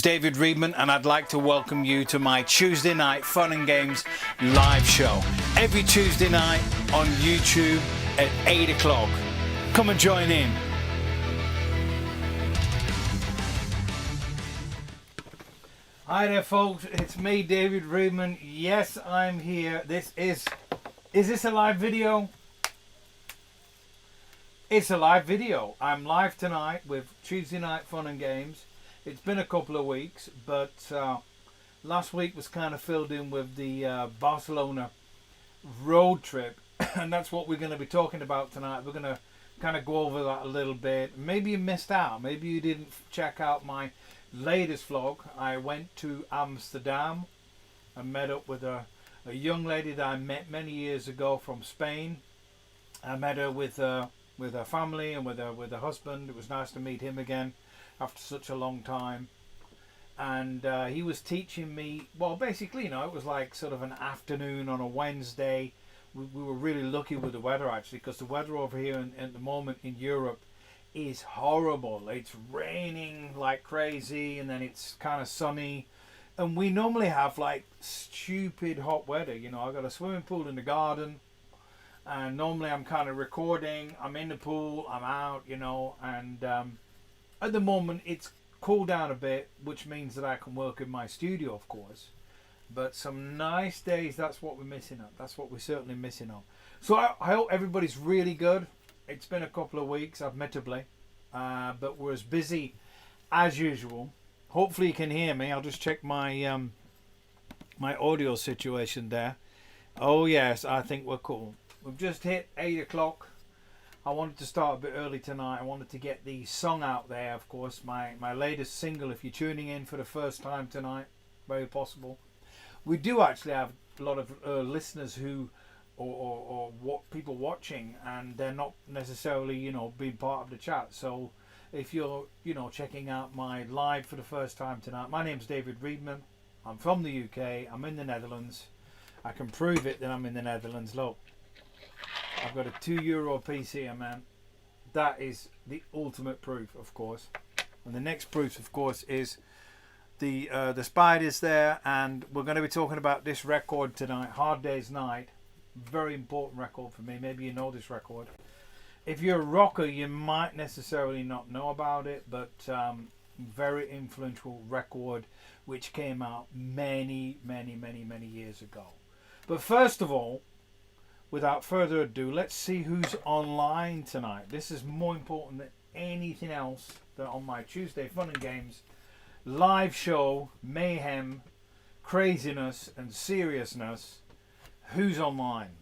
David Readman, and I'd like to welcome you to my Tuesday night fun and games live show. Every Tuesday night on YouTube at 8 o'clock. Come and join in. Hi there, folks. It's me, David Readman. Yes, I'm here. Is this a live video? It's a live video. I'm live tonight with Tuesday night fun and games. It's been a couple of weeks, but last week was kind of filled in with the Barcelona road trip, and that's what we're going to be talking about tonight. We're going to kind of go over that a little bit. Maybe you missed out. Maybe you didn't check out my latest vlog. I went to Amsterdam and met up with a young lady that I met many years ago from Spain. I met her with her family and with her husband. It was nice to meet him again after such a long time, and he was teaching me, well, basically, you know, it was like sort of an afternoon on a Wednesday. We were really lucky with the weather, actually, because the weather over here at the moment in Europe is horrible. It's raining like crazy, and then it's kind of sunny, and we normally have like stupid hot weather. You know, I've got a swimming pool in the garden, and normally I'm kind of recording, I'm in the pool, I'm out, you know, and at the moment it's cooled down a bit, which means that I can work in my studio, of course. But some nice days, that's what we're missing out. That's what we're certainly missing out. So I hope everybody's really good. It's been a couple of weeks, admittedly, but we're as busy as usual. Hopefully you can hear me. I'll just check my my audio situation there. Oh yes, I think we're cool. We've just hit 8 o'clock. I wanted to start a bit early tonight. I wanted to get the song out there, of course. My latest single, if you're tuning in for the first time tonight, very possible. We do actually have a lot of listeners who, or what people watching, and they're not necessarily, you know, being part of the chat. So if you're, you know, checking out my live for the first time tonight, my name's David Readman. I'm from the UK. I'm in the Netherlands. I can prove it that I'm in the Netherlands. Look. I've got a €2 piece here, man. That is the ultimate proof, of course. And the next proof, of course, is the spiders there. And we're going to be talking about this record tonight, Hard Day's Night. Very important record for me. Maybe you know this record. If you're a rocker, you might necessarily not know about it, but very influential record, which came out many years ago. But first of all, without further ado, let's see who's online tonight. This is more important than anything else that on my Tuesday Fun and Games live show, mayhem, craziness and seriousness. Who's online?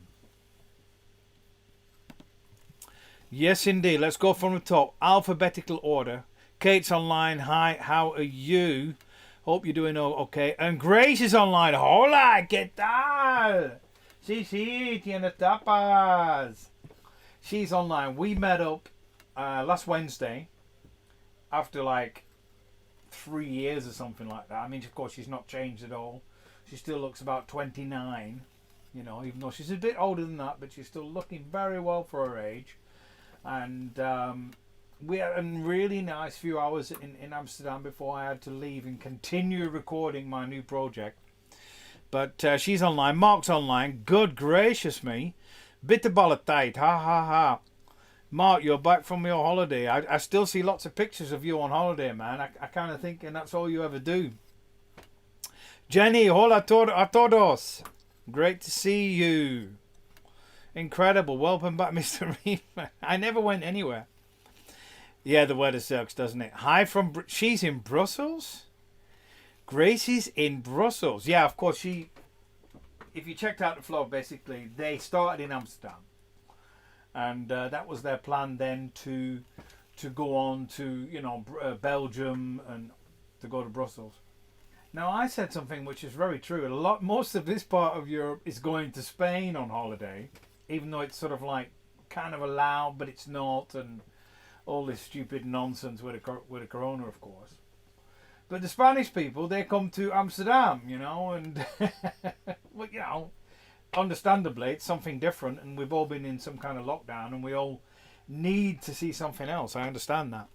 Yes, indeed. Let's go from the top. Alphabetical order. Kate's online. Hi, how are you? Hope you're doing okay. And Grace is online. Hola, ¿qué tal? Sí, tiene tapas. She's online. We met up last Wednesday after like 3 years or something like that. I mean, of course, she's not changed at all. She still looks about 29, you know, even though she's a bit older than that, but she's still looking very well for her age. And we had a really nice few hours in Amsterdam before I had to leave and continue recording my new project. But she's online. Mark's online. Good gracious me. Bitterballen tijd. Ha ha ha. Mark, you're back from your holiday. I still see lots of pictures of you on holiday, man. I kind of think, and that's all you ever do. Jenny, hola a todos. Great to see you. Incredible. Welcome back, Mr. Readman. I never went anywhere. Yeah, the weather sucks, doesn't it? Hi from... She's in Brussels? Gracie's in Brussels. Yeah, of course, she... If you checked out the vlog, basically, they started in Amsterdam. And that was their plan then to go on to, you know, Belgium and to go to Brussels. Now, I said something which is very true. Most of this part of Europe is going to Spain on holiday, even though it's sort of like kind of allowed, but it's not, and all this stupid nonsense with the corona, of course. But the Spanish people, they come to Amsterdam, you know, and well, you know, understandably, it's something different, and we've all been in some kind of lockdown, and we all need to see something else. I understand that.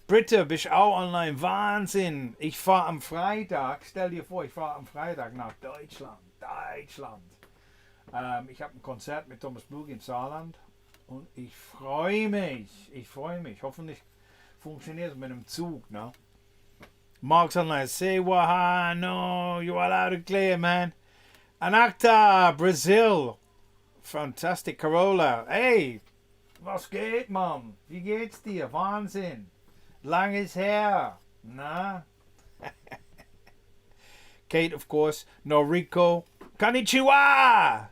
Britta, bist auch online? Wahnsinn! Ich fahre am Freitag, stell dir vor, ich fahre am Freitag nach Deutschland. Ich habe ein Konzert mit Thomas Blug im Saarland und ich freue mich. Hoffentlich funktioniert es mit dem Zug, ne? Mark's online, say waha, no, you are loud and clear, man. Anakta, Brazil. Fantastic, Carola. Hey, was geht, Mann? Wie geht's dir? Wahnsinn. Lang ist her. Na? Kate, of course. Noriko. Konnichiwa!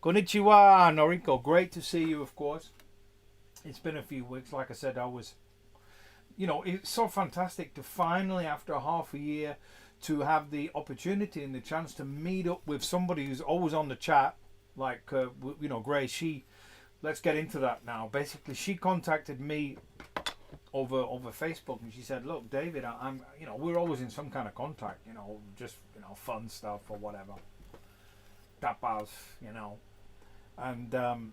Konnichiwa, Noriko. Great to see you, of course. It's been a few weeks. Like I said, it's so fantastic to finally, after half a year, to have the opportunity and the chance to meet up with somebody who's always on the chat, like, Grace. Let's get into that now. Basically, she contacted me over Facebook, and she said, look, David, I'm we're always in some kind of contact, just fun stuff or whatever, tapas, and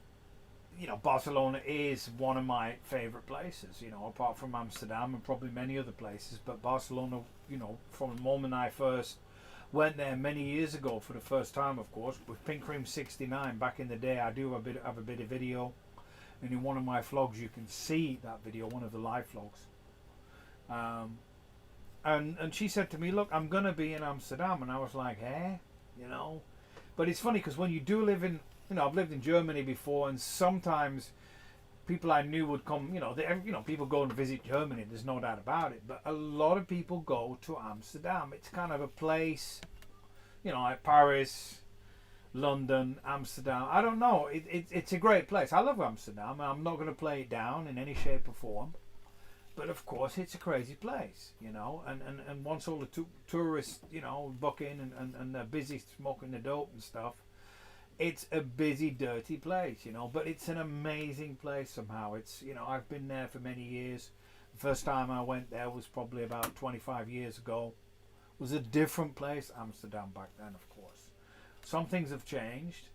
Barcelona is one of my favorite places, apart from Amsterdam and probably many other places. But Barcelona, from the moment I first went there many years ago for the first time, of course, with Pink Cream 69 back in the day. I do have a bit of video, and in one of my vlogs you can see that video, one of the live vlogs. And she said to me, look, I'm gonna be in Amsterdam, and I was like, but it's funny because when you do live in, I've lived in Germany before, and sometimes people I knew would come, people go and visit Germany, there's no doubt about it, but a lot of people go to Amsterdam. It's kind of a place, like Paris, London, Amsterdam. I don't know, it's a great place. I love Amsterdam. I'm not going to play it down in any shape or form, but of course it's a crazy place, and once all the tourists, book in and they're busy smoking the dope and stuff, it's a busy, dirty place, but it's an amazing place somehow. It's, I've been there for many years. The first time I went there was probably about 25 years ago. It was a different place, Amsterdam, back then, of course. Some things have changed,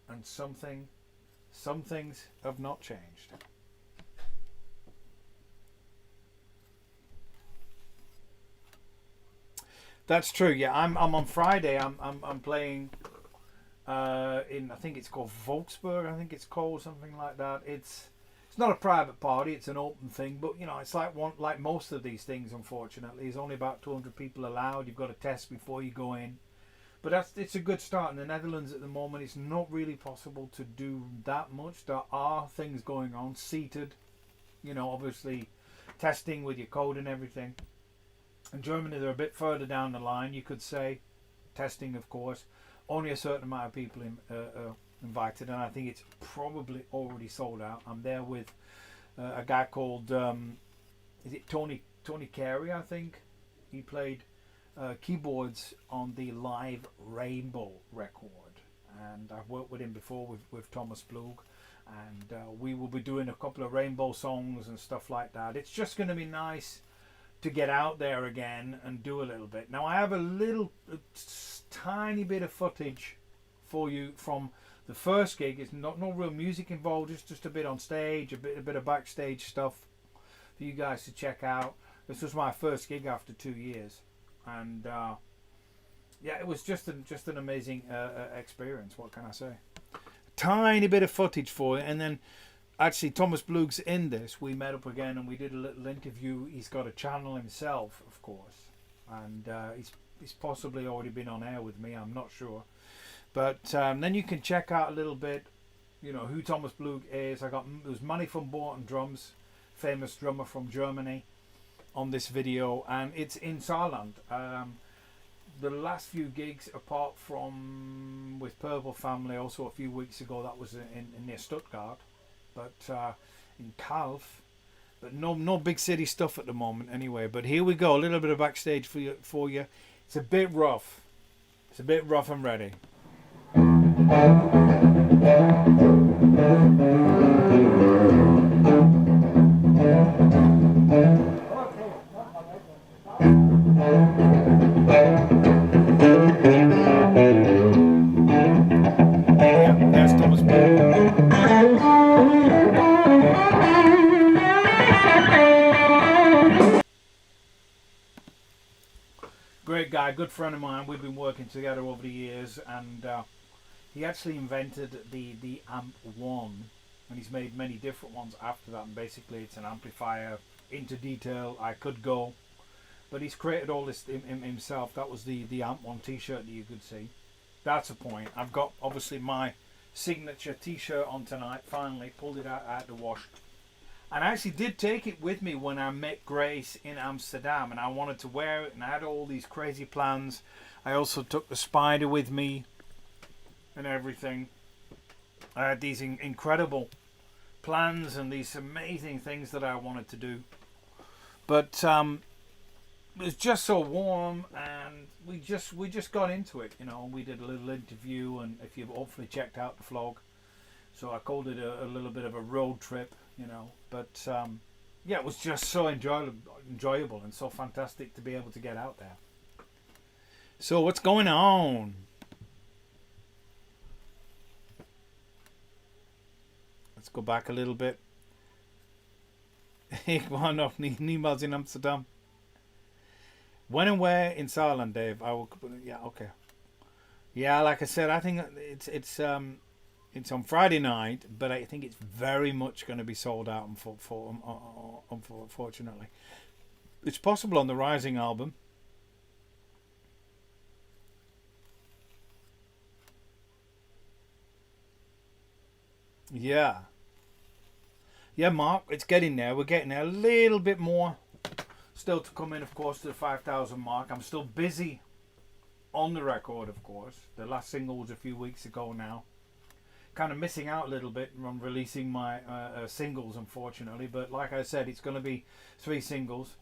and some things have not changed. That's true. Yeah, I'm on Friday. I'm playing in, I think it's called Volksburg. I think it's called something like that. It's not a private party. It's an open thing. But it's like most of these things. Unfortunately, there's only about 200 people allowed. You've got to test before you go in. But it's a good start. In the Netherlands at the moment, it's not really possible to do that much. There are things going on, seated. Obviously, testing with your code and everything. In Germany, they're a bit further down the line, you could say. Testing, of course. Only a certain amount of people invited, and I think it's probably already sold out. I'm there with a guy called, is it Tony Carey, I think? He played keyboards on the live Rainbow record, and I've worked with him before with Thomas Blug, and we will be doing a couple of Rainbow songs and stuff like that. It's just going to be nice to get out there again and do a little bit. Now I have a tiny bit of footage for you from the first gig. It's no real music involved, just a bit on stage, a bit of backstage stuff for you guys to check out. This was my first gig after 2 years, and it was just an amazing experience. What can I say? Tiny bit of footage for you, and then actually Thomas Blug's in this. We met up again and we did a little interview. He's got a channel himself, of course, and he's possibly already been on air with me, I'm not sure. But then you can check out a little bit, who Thomas Blug is. There's Manny from Borton Drums, famous drummer from Germany, on this video, and it's in Saarland. The last few gigs, apart from with Purple Family, also a few weeks ago, that was in near Stuttgart, but in Calf, but no big city stuff at the moment anyway. But here we go, a little bit of backstage for you. It's a bit rough. It's a bit rough and ready. There's Thomas Blug. a good friend of mine. We've been working together over the years, and he actually invented the Amp 1, and he's made many different ones after that. And basically, it's an amplifier. Into detail I could go, but he's created all this himself. That was the Amp 1 t-shirt that you could see. That's a point. I've got obviously my signature t-shirt on tonight. Finally pulled it out the wash, and I actually did take it with me when I met Grace in Amsterdam, and I wanted to wear it, and I had all these crazy plans. I also took the spider with me and everything. I had these incredible plans and these amazing things that I wanted to do, but it was just so warm, and we just got into it, you know. We did a little interview, and if you've hopefully checked out the vlog, so I called it a little bit of a road trip, you know. But yeah, it was just so enjoyable and so fantastic to be able to get out there. So what's going on? Let's go back a little bit. Ik woon nog niemals in Amsterdam. When and where in Saarland, Dave? I will. Yeah, okay. Yeah, like I said, I think it's on Friday night, but I think it's very much going to be sold out. Unfortunately, it's possible on the Rising album. Yeah. Yeah, Mark, it's getting there. We're getting there. A little bit more still to come in, of course, to the 5,000 mark. I'm still busy on the record, of course. The last single was a few weeks ago now. Kind of missing out a little bit on releasing my singles, unfortunately. But like I said, it's going to be 3 singles.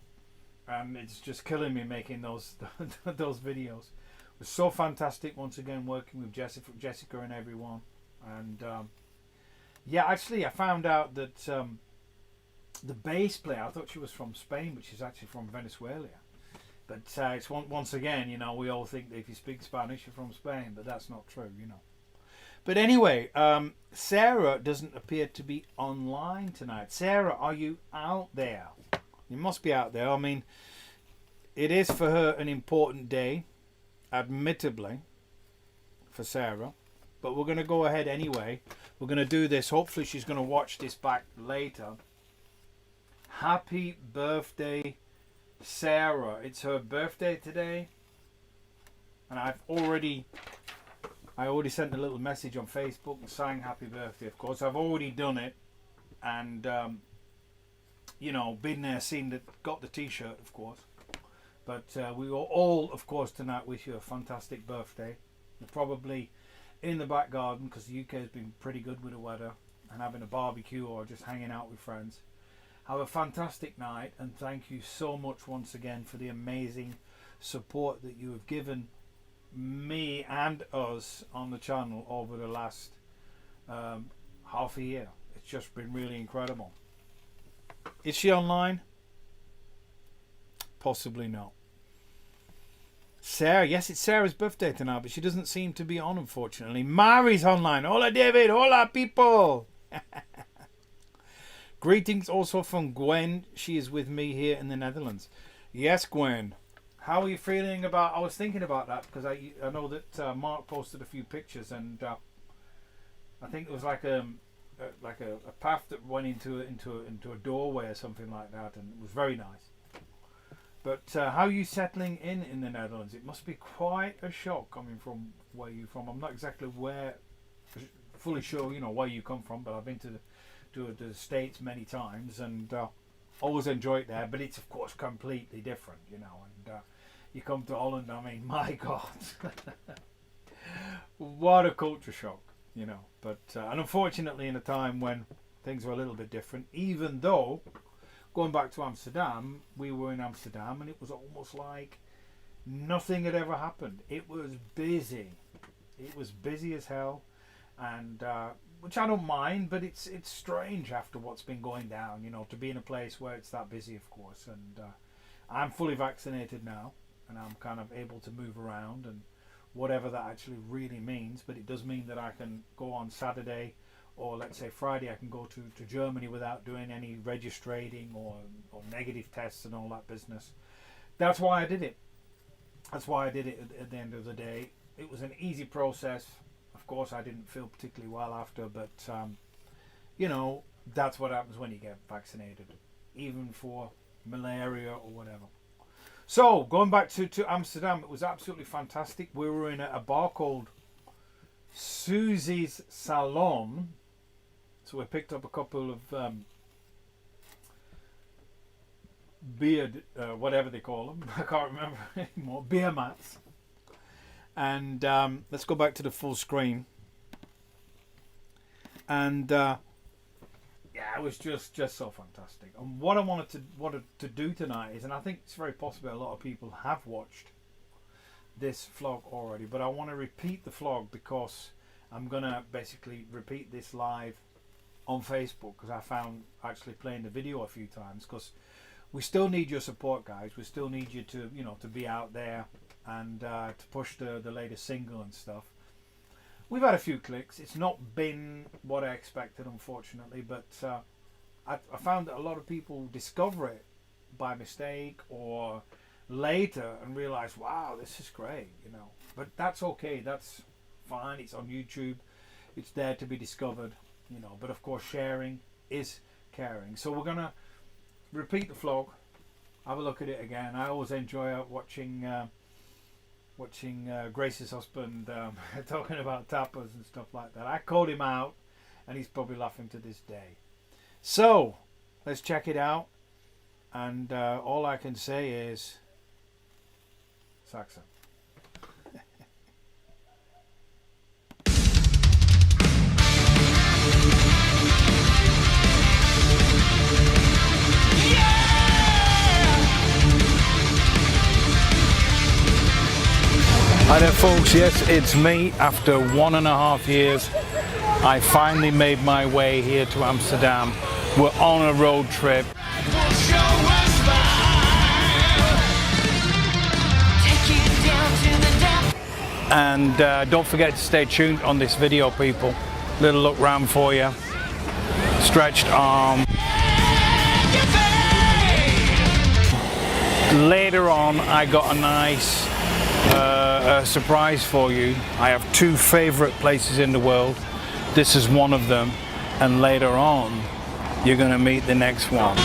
And it's just killing me making those those videos. It was so fantastic, once again, working with Jessica and everyone. And yeah, actually, I found out that the bass player, I thought she was from Spain, but she's actually from Venezuela. But it's once again, you know, we all think that if you speak Spanish, you're from Spain, but that's not true, you know. But anyway, Sarah doesn't appear to be online tonight. Sarah, are you out there? You must be out there. I mean, it is for her an important day, admittedly, for Sarah. But we're going to go ahead anyway. We're going to do this. Hopefully she's going to watch this back later. Happy birthday, Sarah. It's her birthday today. And I already sent a little message on Facebook and sang happy birthday, of course. I've already done it. And, you know, been there, seen it, got the t-shirt, of course. But we will all, of course, tonight wish you a fantastic birthday. You're probably in the back garden, because the UK has been pretty good with the weather, and having a barbecue or just hanging out with friends. Have a fantastic night, and thank you so much once again for the amazing support that you have given me and us on the channel over the last half a year. It's just been really incredible. Is she online? Possibly not. Sarah, yes, it's Sarah's birthday tonight, but she doesn't seem to be on, unfortunately. Mari's online. Hola, David. Hola, people. Greetings also from Gwen. She is with me here in the Netherlands. Yes, Gwen. How are you feeling about... I was thinking about that, because I know that Mark posted a few pictures, and I think it was like a path that went into a doorway or something like that, and it was very nice. But how are you settling in the Netherlands? It must be quite a shock coming from where you're from. I'm not exactly fully sure, you know, where you come from, but I've been to the States many times, and always enjoy it there. But it's of course completely different, you know. And you come to Holland, I mean, my God, what a culture shock, you know. But and unfortunately, in a time when things were a little bit different, even though. Going back to Amsterdam, we were in Amsterdam, and it was almost like nothing had ever happened. It was busy. It was busy as hell, and which I don't mind, but it's strange after what's been going down, you know, to be in a place where it's that busy, of course. And I'm fully vaccinated now, and I'm kind of able to move around, and whatever that actually really means. But it does mean that I can go on Saturday, or let's say Friday, I can go to Germany without doing any registrating or negative tests and all that business. That's why I did it. that's why I did it at the end of the day. It was an easy process. Of course, I didn't feel particularly well after, but you know, that's what happens when you get vaccinated, even for malaria or whatever. So going back to Amsterdam, it was absolutely fantastic. We were in a bar called Susie's Salon, so we picked up a couple of beard, whatever they call them, I can't remember anymore, beer mats. And let's go back to the full screen. And yeah, it was just so fantastic. And what I wanted to do tonight is, and I think it's very possible a lot of people have watched this vlog already, but I want to repeat the vlog because I'm gonna basically repeat this live on Facebook, because I found actually playing the video a few times, because we still need your support, guys. We still need you to, you know, to be out there and to push the latest single and stuff. We've had a few clicks. It's not been what I expected, unfortunately, but I found that a lot of people discover it by mistake or later and realize, wow, this is great, you know. But that's okay. That's fine. It's on YouTube. It's there to be discovered, you know. But of course, sharing is caring. So we're gonna repeat the vlog, have a look at it again. I always enjoy watching Grace's husband talking about tapas and stuff like that. I called him out and he's probably laughing to this day. So let's check it out, and all I can say is Saxa. Hi there folks, yes, it's me. After 1.5 years, I finally made my way here to Amsterdam. We're on a road trip. And don't forget to stay tuned on this video, people. Little look round for you. Stretched arm. Later on, I got a nice surprise for you. I have 2 favorite places in the world. This is one of them, and later on you're gonna meet the next one.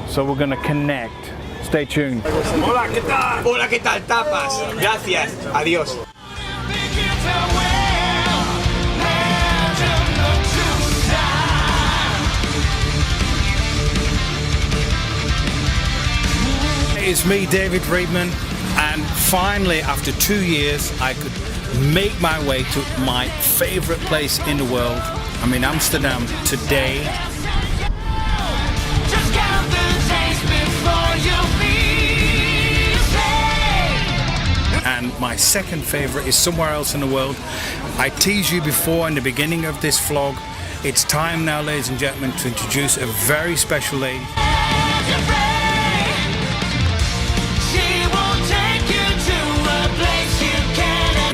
So we're gonna connect. Stay tuned. Hola, ¿qué tal? Hola, ¿qué tal? Tapas. Gracias. Adiós. It's me, David Readman, and finally after 2 years I could make my way to my favorite place in the world. I'm in Amsterdam today. And my second favorite is somewhere else in the world. I teased you before in the beginning of this vlog. It's time now, ladies and gentlemen, to introduce a very special lady.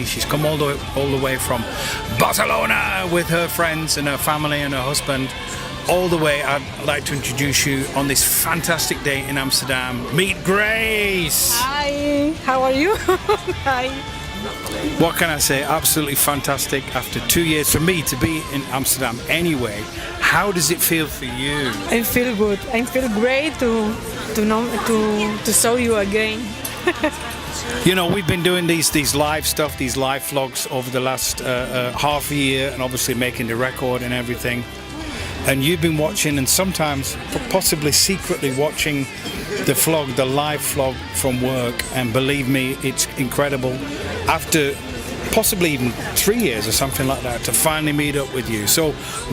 She's come all the way from Barcelona with her friends and her family and her husband. All the way, I'd like to introduce you on this fantastic day in Amsterdam. Meet Grace! Hi, how are you? Hi. What can I say? Absolutely fantastic. After 2 years for me to be in Amsterdam anyway. How does it feel for you? I feel good. I feel great to show you again. You know, we've been doing these live stuff, these live vlogs over the last half a year, and obviously making the record and everything. And you've been watching, and sometimes possibly secretly watching the live vlog from work. And believe me, it's incredible. After possibly even 3 years or something like that, to finally meet up with you. So,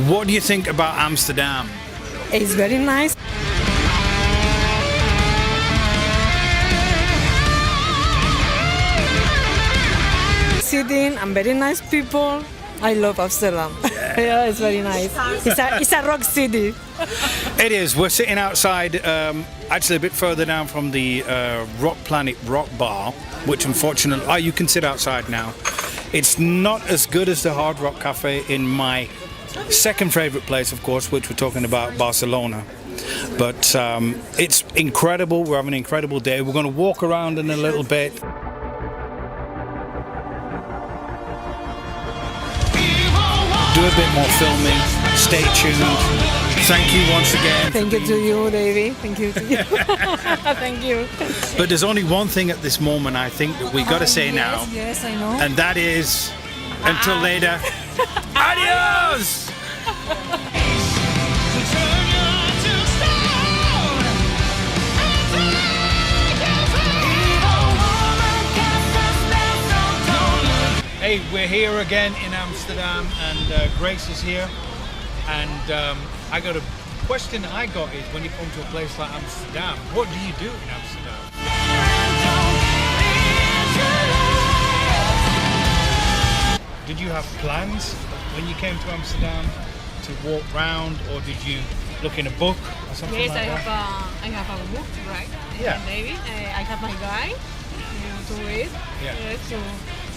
what do you think about Amsterdam? It's very nice. Sitting and very nice people. I love Amsterdam. Yeah, it's very nice. It's a rock city. It is. We're sitting outside, actually a bit further down from the Rock Planet Rock Bar, which unfortunately, you can sit outside now. It's not as good as the Hard Rock Cafe in my second favorite place, of course, which we're talking about, Barcelona. But it's incredible. We're having an incredible day. We're going to walk around in a little bit. Do a bit more filming. Stay tuned. Thank you once again. Thank you to you, David. Thank you to you. Thank you. But there's only one thing at this moment I think that we got to say now. Yes, I know. And that is, until later, adios! Hey, we're here again in Amsterdam, and Grace is here. And I got a question I got is, when you come to a place like Amsterdam, what do you do in Amsterdam? Did you have plans when you came to Amsterdam to walk round, or did you look in a book or something Yes, like that? I have a book, right? Yeah. David, I have my guide to read, Yeah. to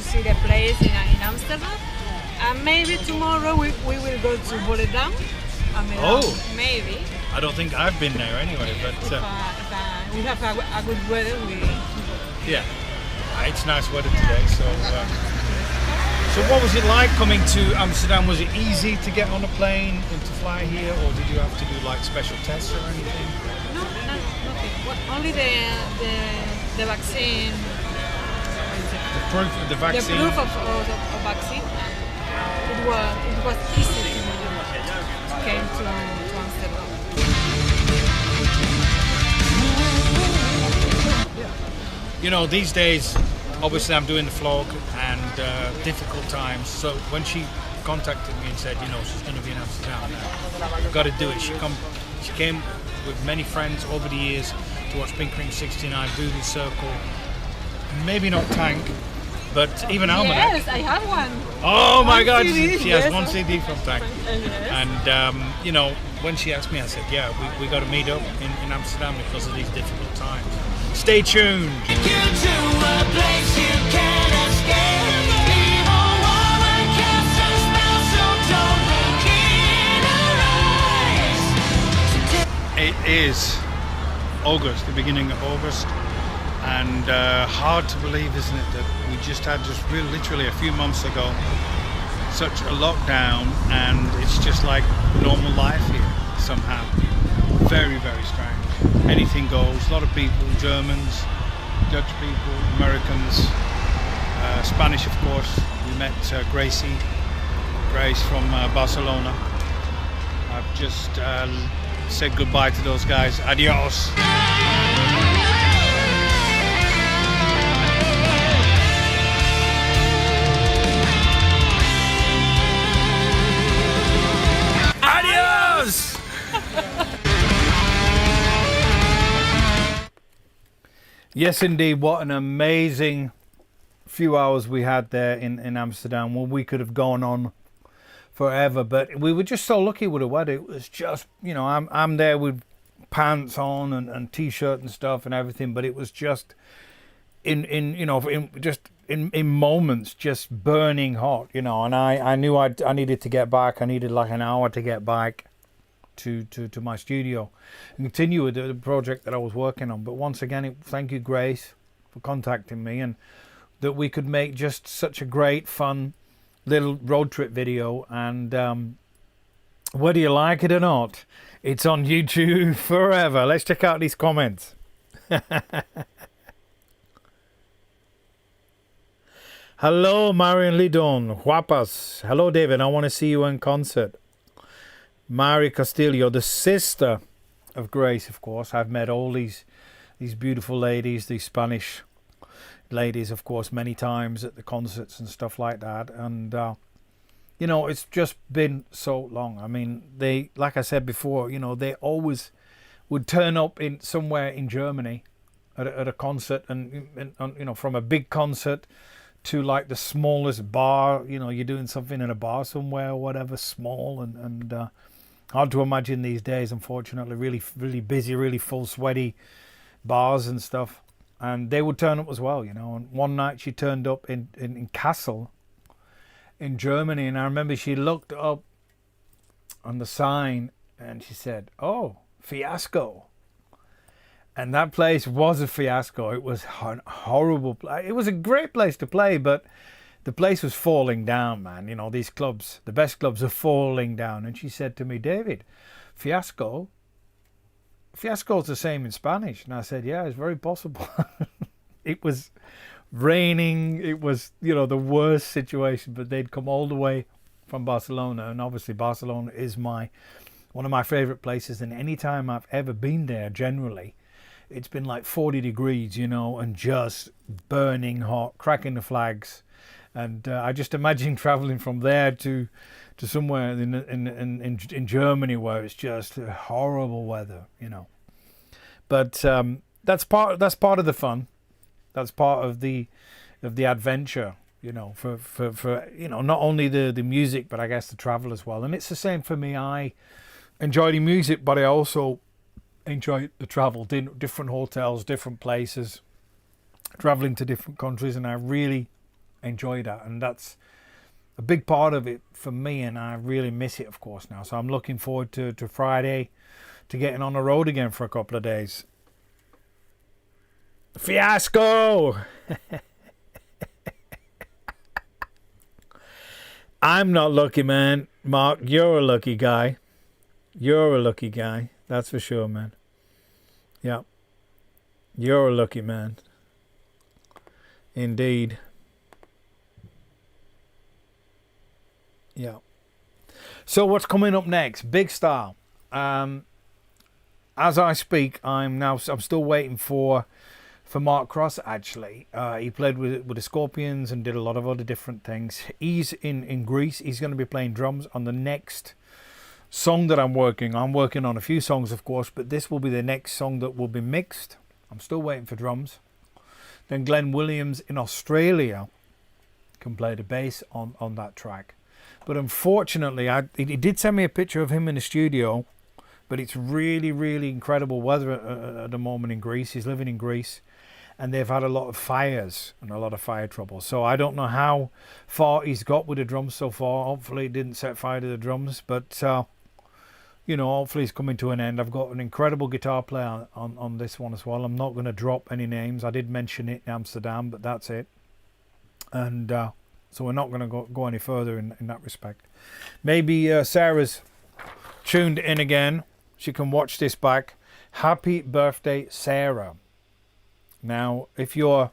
see the place in Amsterdam. And maybe tomorrow we will go to Bonanza. Oh. Maybe. I don't think I've been there anyway, but If we have a good weather, yeah, it's nice weather today. So what was it like coming to Amsterdam? Was it easy to get on a plane and to fly here, or did you have to do like special tests or anything? No, nothing. Only the vaccine. The proof of the vaccine. The proof of vaccine. It was easy to came to Amsterdam. You know, these days, obviously I'm doing the vlog and difficult times. So when she contacted me and said, you know, she's going to be in Amsterdam now, I've got to do it. She came with many friends over the years to watch Pink Ring 69, Voodoo Circle, maybe not Tank, but even ALMANAC. Yes, I have one. Oh my God, CD, she has yes. one CD from Tank. Yes. And you know, when she asked me, I said, yeah, we got to meet up in Amsterdam because of these difficult times. Stay tuned. It is August, the beginning of August, and hard to believe, isn't it, that we just had literally a few months ago such a lockdown, and it's just like normal life here somehow. Very, very strange. Anything goes. A lot of people, Germans, Dutch people, Americans, Spanish, of course. We met Grace from Barcelona. I've just said goodbye to those guys. Adios. Adios! Yes, indeed. What an amazing few hours we had there in Amsterdam. Well, we could have gone on forever, but we were just so lucky with the weather. It was just, you know, I'm there with pants on and t-shirt and stuff and everything, but it was just in moments just burning hot, you know. And I knew I needed to get back. I needed like an hour to get back to my studio and continue with the project that I was working on. But once again, thank you, Grace, for contacting me, and that we could make just such a great, fun little road trip video. And whether you like it or not, it's on YouTube forever. Let's check out these comments. Hello, Marion Lidon, Guapas. Hello, David. I want to see you in concert. Mari Castillo, the sister of Grace, of course. I've met all these beautiful ladies, these Spanish ladies, of course, many times at the concerts and stuff like that. And you know, it's just been so long. I mean, they, like I said before, you know, they always would turn up in somewhere in Germany at a concert, and you know, from a big concert to like the smallest bar. You know, you're doing something in a bar somewhere or whatever, small and hard to imagine these days, unfortunately. Really, really busy, really full, sweaty bars and stuff. And they would turn up as well, you know. And one night she turned up in Kassel in Germany, and I remember she looked up on the sign, and she said, "Oh, Fiasco." And that place was a fiasco. It was a horrible place. It was a great place to play, but the place was falling down, man. You know, these clubs, the best clubs, are falling down. And she said to me, "David, fiasco's the same in Spanish." And I said, "Yeah, it's very possible." It was raining. It was, you know, the worst situation, but they'd come all the way from Barcelona. And obviously Barcelona is one of my favorite places. And any time I've ever been there, generally, it's been like 40 degrees, you know, and just burning hot, cracking the flags. And I just imagine traveling from there to somewhere in Germany where it's just horrible weather, you know. But that's part of the fun. That's part of the adventure, you know, for you know, not only the music, but I guess the travel as well. And it's the same for me. I enjoy the music, but I also enjoy the travel, different hotels, different places, traveling to different countries, and I really enjoy that. And that's a big part of it for me, and I really miss it, of course, now. So I'm looking forward to Friday, to getting on the road again for a couple of days. Fiasco! I'm not lucky, man. Mark, you're a lucky guy. You're a lucky guy. That's for sure, man. Yeah. You're a lucky man. Indeed. Yeah. So what's coming up next? Big Star. As I speak, I'm still waiting for Mark Cross, actually. He played with the Scorpions and did a lot of other different things. He's in Greece. He's going to be playing drums on the next song that I'm working on. I'm working on a few songs, of course, but this will be the next song that will be mixed. I'm still waiting for drums. Then Glenn Williams in Australia can play the bass on that track. But unfortunately, he did send me a picture of him in the studio, but it's really, really incredible weather at the moment in Greece. He's living in Greece, and they've had a lot of fires and a lot of fire trouble. So I don't know how far he's got with the drums so far. Hopefully it didn't set fire to the drums, but you know, hopefully it's coming to an end. I've got an incredible guitar player on this one as well. I'm not going to drop any names. I did mention it in Amsterdam, but that's it. And so we're not going to go any further in that respect. Maybe Sarah's tuned in again. She can watch this back. Happy birthday, Sarah. Now, if you're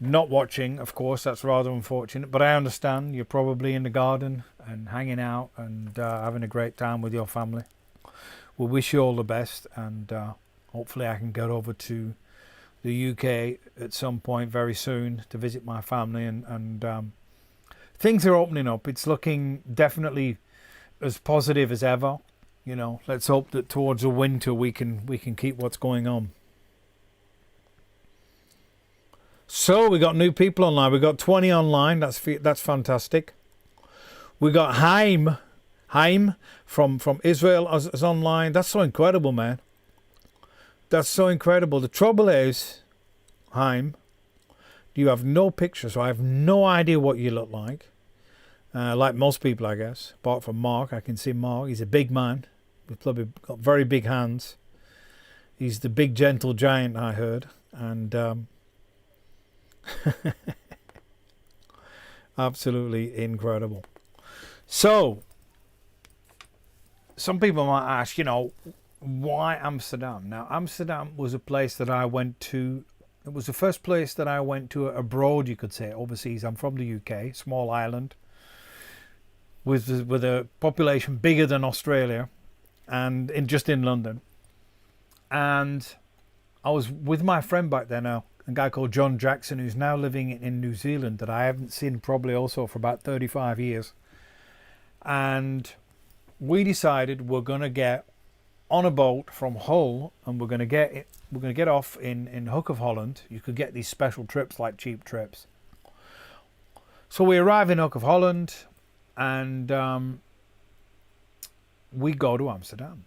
not watching, of course, that's rather unfortunate, but I understand. You're probably in the garden and hanging out and having a great time with your family. We wish you all the best, and hopefully I can get over to the UK at some point very soon to visit my family, and things are opening up. It's looking definitely as positive as ever. You know, let's hope that towards the winter we can keep what's going on. So we got new people online. We got 20 online. That's fantastic. We got Haim from Israel is online. That's so incredible, man. That's so incredible. The trouble is, Haim, you have no picture, so I have no idea what you look like. Like most people, I guess. Apart from Mark, I can see Mark. He's a big man. He's probably got very big hands. He's the big gentle giant, I heard, and absolutely incredible. So, some people might ask, you know, why Amsterdam? Now, Amsterdam was a place that I went to. It was the first place that I went to abroad, you could say, overseas. I'm from the UK, small island, with a population bigger than Australia, and just in London. And I was with my friend back then, a guy called John Jackson, who's now living in New Zealand, that I haven't seen probably also for about 35 years. And we decided we're going to get on a boat from Hull, and we're going to get off in Hook of Holland. You could get these special trips, like cheap trips. So we arrive in Hook of Holland, and we go to Amsterdam.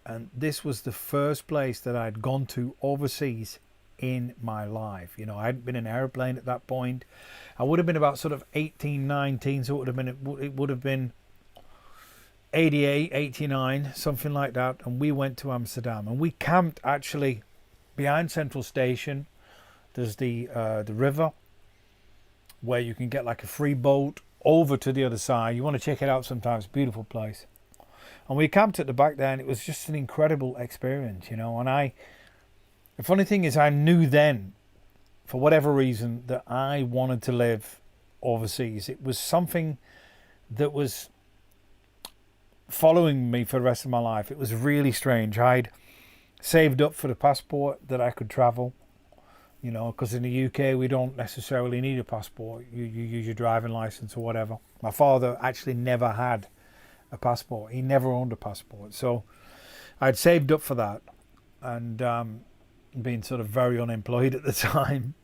And this was the first place that I'd gone to overseas in my life. You know, I hadn't been in an airplane at that point. I would have been about sort of 18, 19, so it would have been 88, 89, something like that, and we went to Amsterdam, and we camped actually behind Central Station. There's the river where you can get like a free boat over to the other side. You want to check it out sometimes. Beautiful place. And we camped at the back there, and it was just an incredible experience, you know. And the funny thing is, I knew then, for whatever reason, that I wanted to live overseas. It was something that was following me for the rest of my life. It was really strange. I'd saved up for the passport that I could travel, you know, because in the UK we don't necessarily need a passport. You use your driving license or whatever. My father actually never had a passport. He never owned a passport. So I'd saved up for that, and being sort of very unemployed at the time,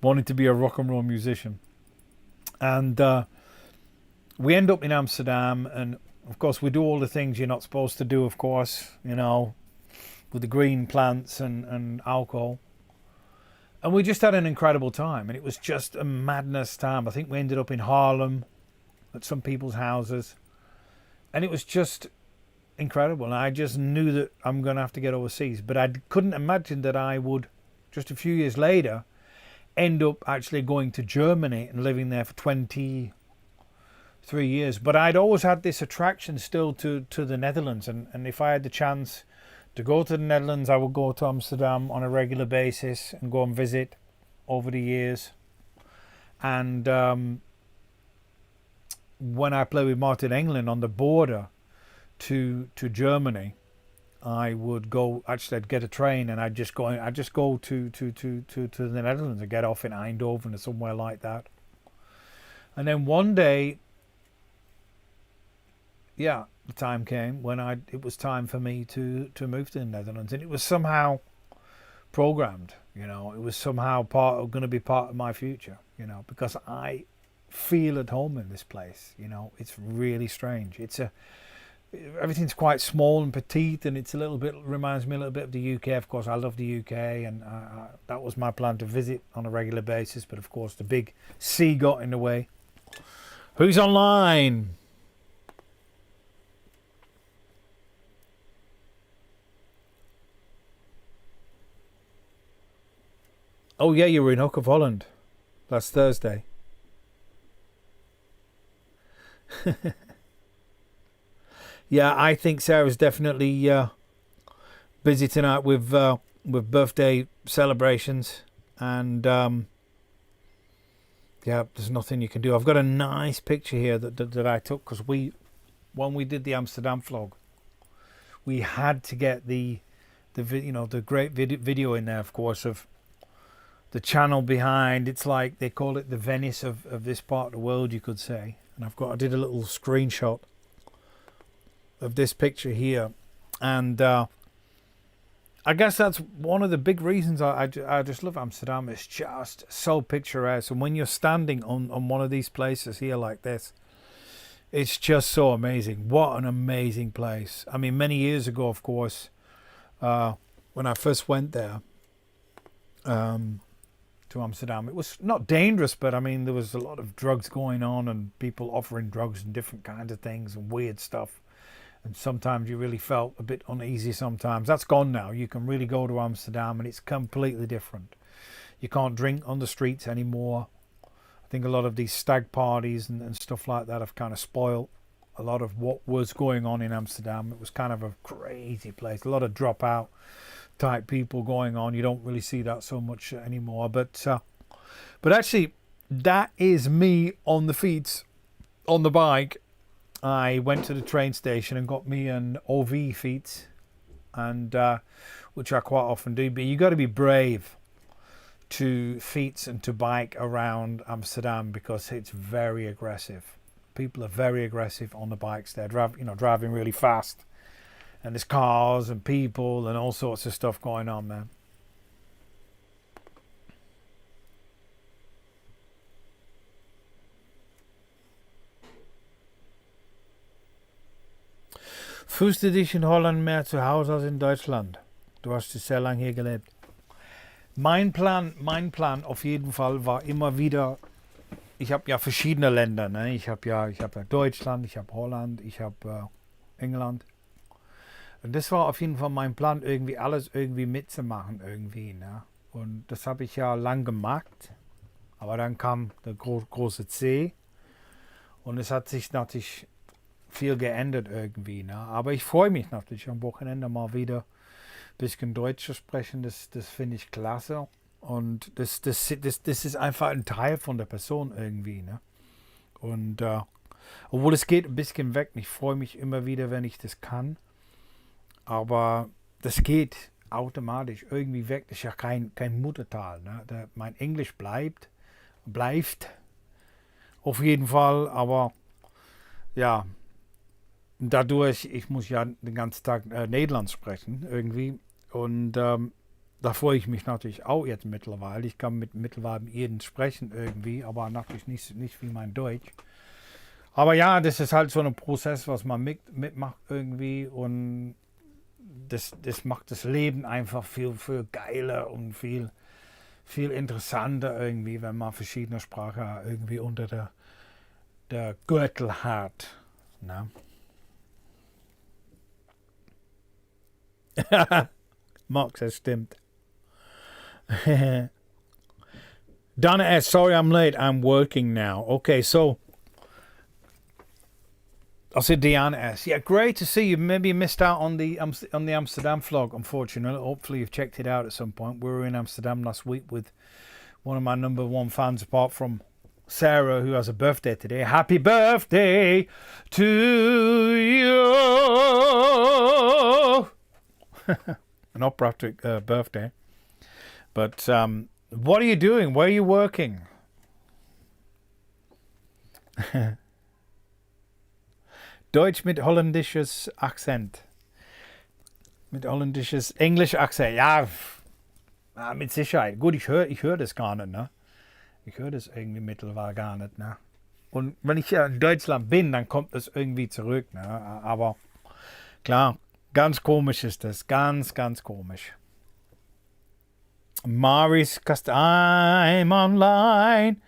wanted to be a rock and roll musician. And we end up in Amsterdam, and of course we do all the things you're not supposed to do, of course, you know, with the green plants and alcohol. And we just had an incredible time, and it was just a madness time. I think we ended up in Haarlem at some people's houses, and it was just incredible. And I just knew that I'm going to have to get overseas, but I couldn't imagine that I would, just a few years later, end up actually going to Germany and living there for 23 years. But I'd always had this attraction still to the Netherlands, and if I had the chance to go to the Netherlands, I would go to Amsterdam on a regular basis and go and visit over the years. And when I played with Martin England on the border to Germany, I would go, actually I'd get a train and I'd just go to the Netherlands and get off in Eindhoven or somewhere like that. And then one day, yeah, the time came when it was time for me to move to the Netherlands, and it was somehow programmed, you know. It was somehow going to be part of my future, you know, because I feel at home in this place, you know. It's really strange. Everything's quite small and petite, and it's reminds me a little bit of the UK. Of course, I love the UK, and that was my plan to visit on a regular basis, but of course the big sea got in the way. Who's online? Oh yeah, you were in Hook of Holland last Thursday. Yeah, I think Sarah's definitely busy tonight with birthday celebrations, and yeah, there's nothing you can do. I've got a nice picture here that I took because when we did the Amsterdam vlog, we had to get the great video in there, of course, of the channel behind. It's like they call it the Venice of this part of the world, you could say. And I did a little screenshot of this picture here, and I guess that's one of the big reasons I just love Amsterdam. It's just so picturesque, and when you're standing on one of these places here like this, it's just so amazing. What an amazing place. I mean, many years ago, of course, when I first went there to Amsterdam, it was not dangerous, but I mean, there was a lot of drugs going on and people offering drugs and different kinds of things and weird stuff. And sometimes you really felt a bit uneasy sometimes. That's gone now. You can really go to Amsterdam and it's completely different. You can't drink on the streets anymore. I think a lot of these stag parties and stuff like that have kind of spoiled a lot of what was going on in Amsterdam. It was kind of a crazy place. A lot of dropout type people going on. You don't really see that so much anymore. But actually, that is me on the feet, on the bike. I went to the train station and got me an OV feet, and which I quite often do. But you got to be brave to feet and to bike around Amsterdam because it's very aggressive. People are very aggressive on the bikes. They're driving really fast, and there's cars and people and all sorts of stuff going on there. Fühlst du dich in Holland mehr zu Hause als in Deutschland? Du hast sehr lange hier gelebt. Mein Plan auf jeden Fall war immer wieder, ich habe ja verschiedene Länder, ne? Ich habe ja Deutschland, ich habe Holland, ich habe England. Und das war auf jeden Fall mein Plan, irgendwie alles irgendwie mitzumachen irgendwie, ne? Und das habe ich ja lang gemacht. Aber dann kam der große C. Und es hat sich natürlich viel geändert irgendwie, ne? Aber ich freue mich natürlich am Wochenende mal wieder ein bisschen Deutsch zu sprechen. Das finde ich klasse. Und das ist einfach ein Teil von der Person irgendwie, ne? Und obwohl es geht ein bisschen weg. Ich freue mich immer wieder, wenn ich das kann. Aber das geht automatisch irgendwie weg. Das ist ja kein Muttertal. Ne? Mein Englisch bleibt auf jeden Fall. Aber ja, dadurch, ich muss ja den ganzen Tag Nederlands sprechen irgendwie. Und da freue ich mich natürlich auch jetzt mittlerweile. Ich kann mittlerweile mit jedem sprechen irgendwie, aber natürlich nicht wie mein Deutsch. Aber ja, das ist halt so ein Prozess, was man mitmacht irgendwie. Und das macht das Leben einfach viel geiler und viel interessanter irgendwie, wenn man verschiedene Sprachen irgendwie unter der Gürtel hat. Ne? Max, das stimmt. Donna S., sorry I'm late, I'm working now. Okay, so I said Diana S. Yeah, great to see you. Maybe you missed out on the Amsterdam vlog, unfortunately. Hopefully you've checked it out at some point. We were in Amsterdam last week with one of my #1 fans, apart from Sarah, who has a birthday today. Happy birthday to you! An operatic birthday. But what are you doing? Where are you working? Deutsch mit holländisches Akzent. Mit holländisches Englisch Akzent. Ja, mit Sicherheit. Gut, ich hör das gar nicht, ne? Ich höre das irgendwie mittlerweile gar nicht, ne? Und wenn ich ja in Deutschland bin, dann kommt das irgendwie zurück, ne? Aber klar, ganz komisch ist das. Ganz komisch. Maris Cast, I'm online.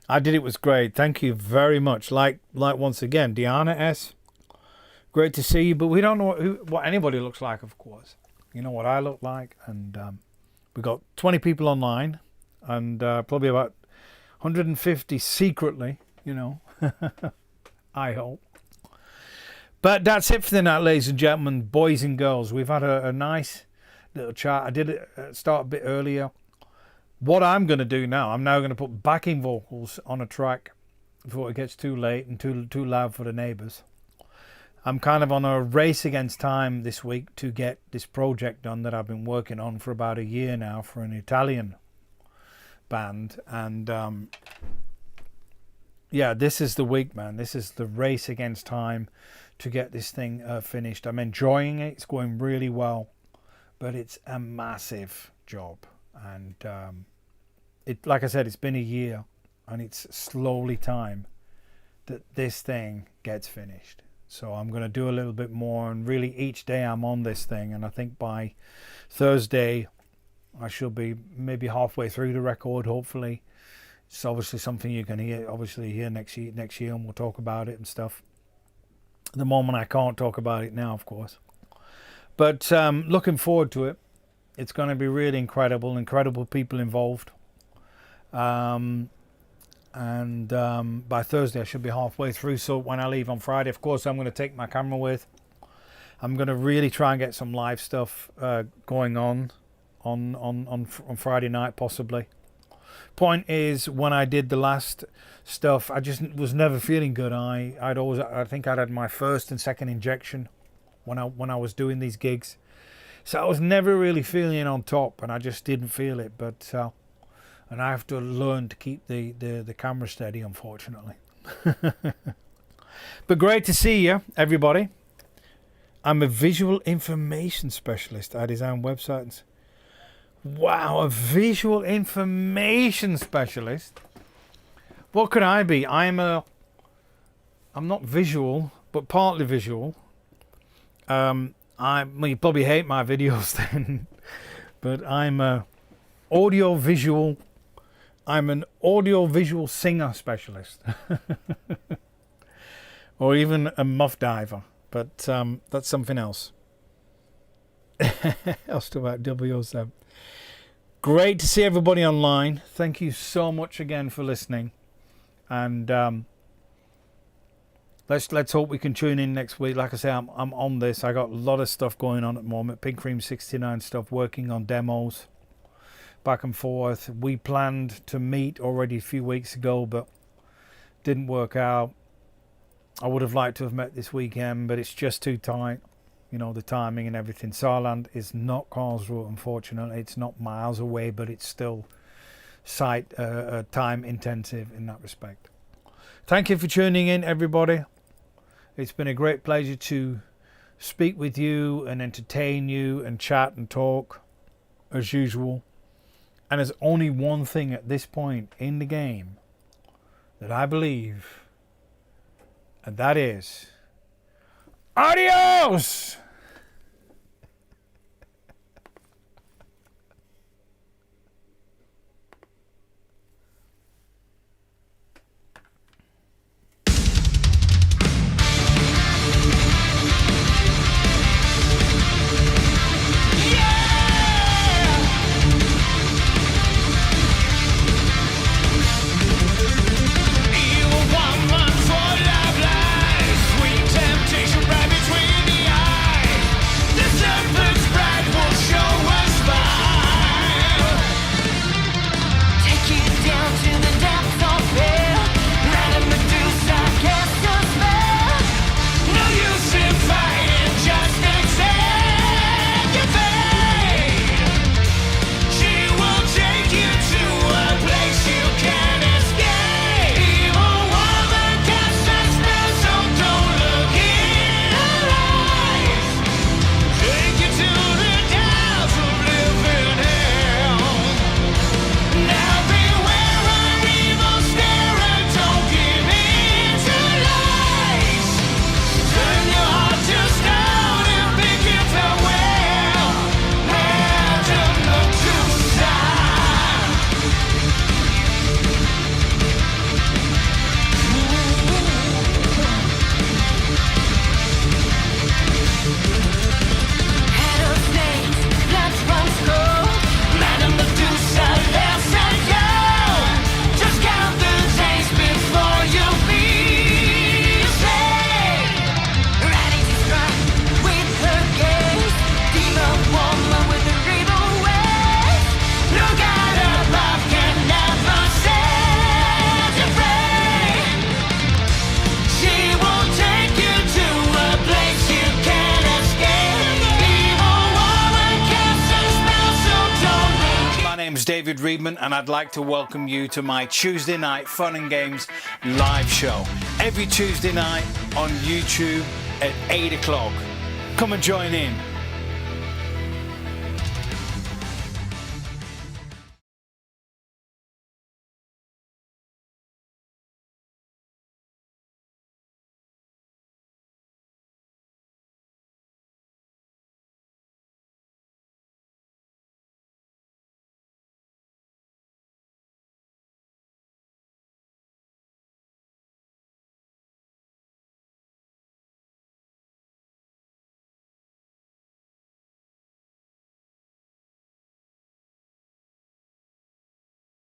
I did, it was great. Thank you very much. Like once again, Diana S. Great to see you, but we don't know what anybody looks like, of course. You know what I look like, and we got 20 people online, and probably about 150 secretly, you know. I hope. But that's it for the night, ladies and gentlemen, boys and girls. We've had a nice little chat. I did it start a bit earlier. What I'm going to do now, I'm now going to put backing vocals on a track before it gets too late and too loud for the neighbours. I'm kind of on a race against time this week to get this project done that I've been working on for about a year now for an Italian band. And yeah, this is the week, man. This is the race against time to get this thing finished. I'm enjoying it. It's going really well. But it's a massive job. And it, like I said, it's been a year. And it's slowly time that this thing gets finished. So I'm going to do a little bit more, and really each day I'm on this thing, and I think by Thursday I should be maybe halfway through the record, hopefully. It's obviously something you can hear next year, and we'll talk about it and stuff. At the moment I can't talk about it now, of course. But looking forward to it. It's going to be really incredible people involved. And by Thursday I should be halfway through, so when I leave on Friday, of course, I'm going to take my camera with. I'm going to really try and get some live stuff going on Friday night, possibly. Point is, when I did the last stuff, I just was never feeling good. I think I'd had my first and second injection when I was doing these gigs, so I was never really feeling on top, and I just didn't feel it. But and I have to learn to keep the camera steady, unfortunately. But great to see you, everybody. I'm a visual information specialist. I design websites. Wow, a visual information specialist. What could I be? I'm not visual, but partly visual. Well, you probably hate my videos then, but I'm an audio-visual singer specialist. Or even a muff diver, But that's something else. I'll still about 007. Great to see everybody online. Thank you so much again for listening. And let's hope we can tune in next week. Like I say, I'm on this. I got a lot of stuff going on at the moment. Pink Cream 69 stuff, working on demos back and forth. We planned to meet already a few weeks ago, but didn't work out. I would have liked to have met this weekend, but it's just too tight. You know, the timing and everything. Saarland is not Karlsruhe, unfortunately. It's not miles away, but it's still time intensive in that respect. Thank you for tuning in, everybody. It's been a great pleasure to speak with you and entertain you and chat and talk as usual. And there's only one thing at this point in the game that I believe, and that is adios! David Readman, and I'd like to welcome you to my Tuesday night Fun and Games live show every Tuesday night on YouTube at 8 o'clock. Come and join in.